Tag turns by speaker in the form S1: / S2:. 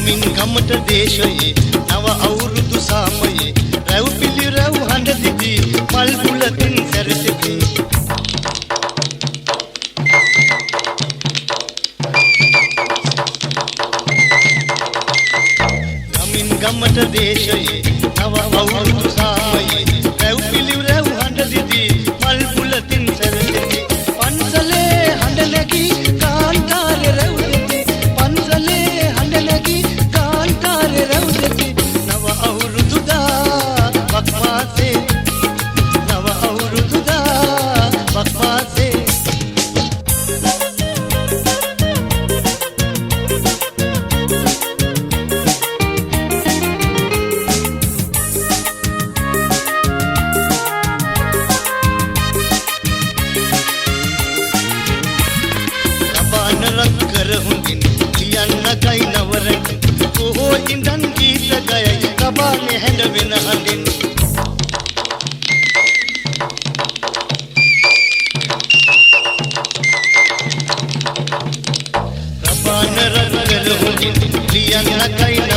S1: ගමින් ගමට දේශයේ නව අවුරුදු සාමයේ රැව් පිළි රැව් හඬ දිදී මල් පුලකින් සැරසෙති ගමින් ගමට දේශයේ නව අවුරුදු සාමයේ රැව් පිළි රැව් හඬ දිදී මල් පුලකින් සැරසෙති පන්සලේ හඬ නැගී කාන්තාරේ රැව් දෙති පන්සලේ හඬ නැගී කාන්තාරේ රැව් දෙති නව අවුරුදු දා වක්වාසේ නව අවුරුදු දා වක්වාසේ රත් කර හොඳින් ලියන්න ගයි නවරක කොහෝ ඉඳන් ගීත ගයයි කබානේ හැඬ වෙන හඬින් රබාන රත් කර හොඳින් ලියන්න ගයි